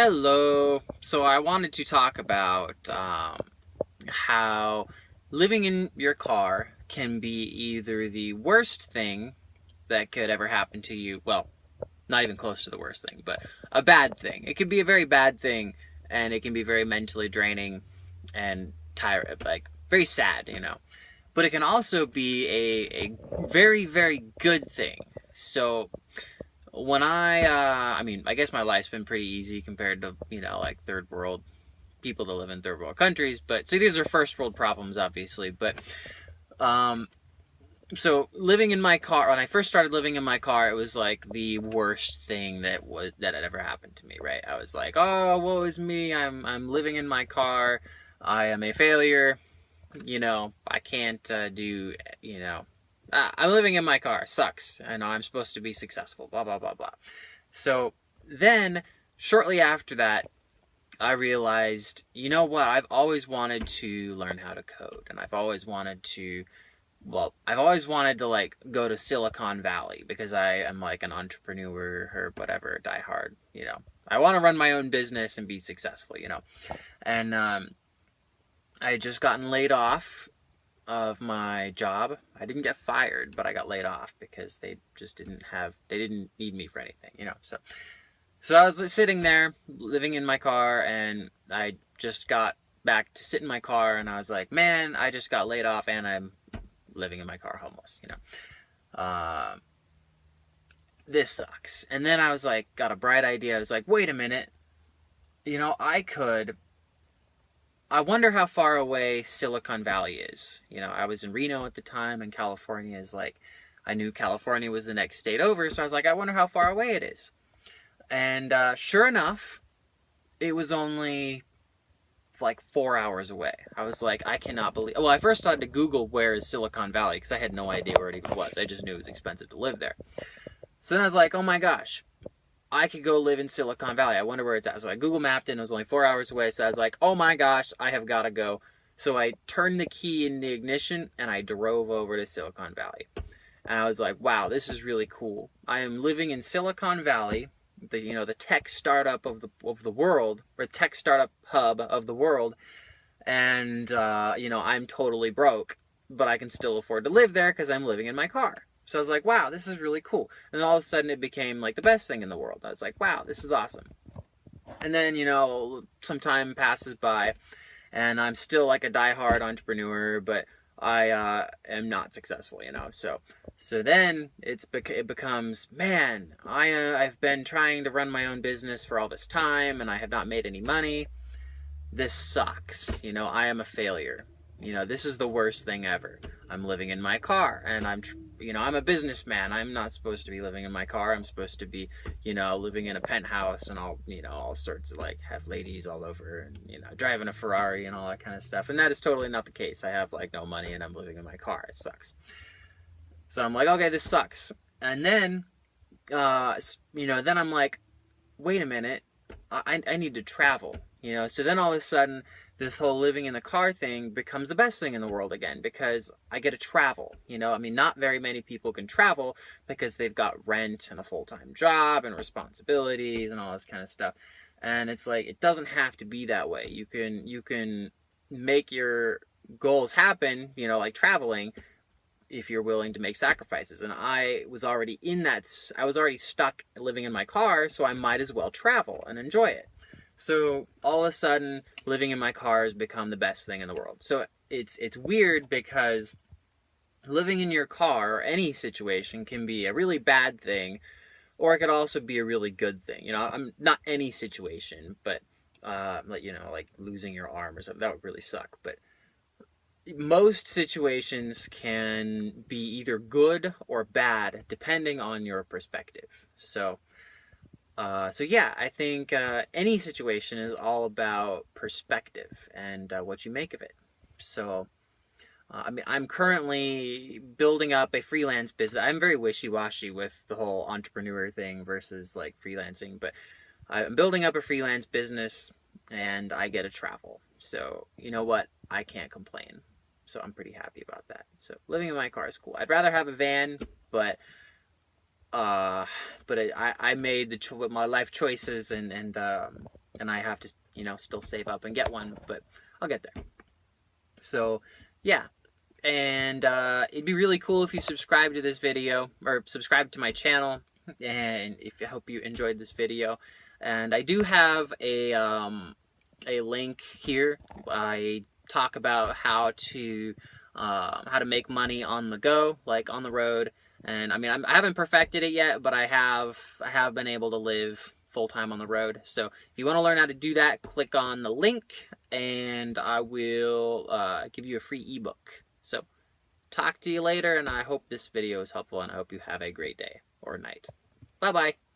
Hello. So I wanted to talk about how living in your car can be either the worst thing that could ever happen to you. Well, not even close to the worst thing, but a bad thing. It can be a very bad thing, and it can be very mentally draining and tired, like very sad. But it can also be a very, very good thing. So when I mean, I guess my life's been pretty easy compared to, like third world people that live in third world countries. But see, these are first world problems, obviously. But um, so living in my car, when I first started living in my car, it was like the worst thing that had ever happened to me. Right? I was like, oh, woe is me. I'm living in my car. I am a failure. I can't do. I'm living in my car. Sucks. I know I'm supposed to be successful. Blah blah blah blah. So then, shortly after that, I realized, you know what? I've always wanted to learn how to code, and I've always wanted to like go to Silicon Valley because I am like an entrepreneur or whatever, die hard. I want to run my own business and be successful. And I had just gotten laid off of my job. I didn't get fired, but I got laid off because they didn't need me for anything. So I was sitting there living in my car, and I just got back to sit in my car, and I was like, man, I just got laid off and I'm living in my car homeless. This sucks. And then I was like, got a bright idea. I was like, wait a minute, I wonder how far away Silicon Valley is. I was in Reno at the time, and California is like, I knew California was the next state over, so I was like, I wonder how far away it is. And sure enough, it was only like 4 hours away. I was like, I cannot believe. Well, I first started to Google where is Silicon Valley because I had no idea where it even was. I just knew it was expensive to live there. So then I was like, oh my gosh, I could go live in Silicon Valley. I wonder where it's at. So I Google mapped it, and it was only 4 hours away. So I was like, oh my gosh, I have got to go. So I turned the key in the ignition, and I drove over to Silicon Valley. And I was like, wow, this is really cool. I am living in Silicon Valley, the tech startup of the world, or tech startup hub of the world. And I'm totally broke, but I can still afford to live there because I'm living in my car. So I was like, wow, this is really cool. And then all of a sudden it became like the best thing in the world. I was like, wow, this is awesome. And then, some time passes by, and I'm still like a diehard entrepreneur, but I am not successful. So then it becomes, man, I've been trying to run my own business for all this time, and I have not made any money. This sucks. I am a failure. This is the worst thing ever. I'm living in my car, and I'm a businessman. I'm not supposed to be living in my car. I'm supposed to be, living in a penthouse and all sorts of like have ladies all over and, driving a Ferrari and all that kind of stuff. And that is totally not the case. I have like no money and I'm living in my car. It sucks. So I'm like, okay, this sucks. And then, then I'm like, wait a minute. I need to travel, So then all of a sudden, this whole living in the car thing becomes the best thing in the world again because I get to travel, not very many people can travel because they've got rent and a full-time job and responsibilities and all this kind of stuff. And it's like, it doesn't have to be that way. You can make your goals happen, like traveling, if you're willing to make sacrifices. And I was already stuck living in my car, so I might as well travel and enjoy it. So all of a sudden, living in my car has become the best thing in the world. So it's weird because living in your car or any situation can be a really bad thing, or it could also be a really good thing. I'm not any situation, but like losing your arm or something, that would really suck. But most situations can be either good or bad depending on your perspective. So yeah, I think any situation is all about perspective and what you make of it. So, I'm currently building up a freelance business. I'm very wishy-washy with the whole entrepreneur thing versus like freelancing, but I'm building up a freelance business and I get to travel. So, you know what? I can't complain. So I'm pretty happy about that. So living in my car is cool. I'd rather have a van, but I made my life choices and and I have to, you know, still save up and get one, but I'll get there. So, yeah. And it'd be really cool if you subscribe to this video, or subscribe to my channel, and I hope you enjoyed this video. And I do have a link here. I talk about how to make money on the go, like on the road. And I mean, I haven't perfected it yet, but I have been able to live full-time on the road. So if you want to learn how to do that, click on the link, and I will give you a free ebook. So talk to you later, and I hope this video is helpful, and I hope you have a great day or night. Bye-bye.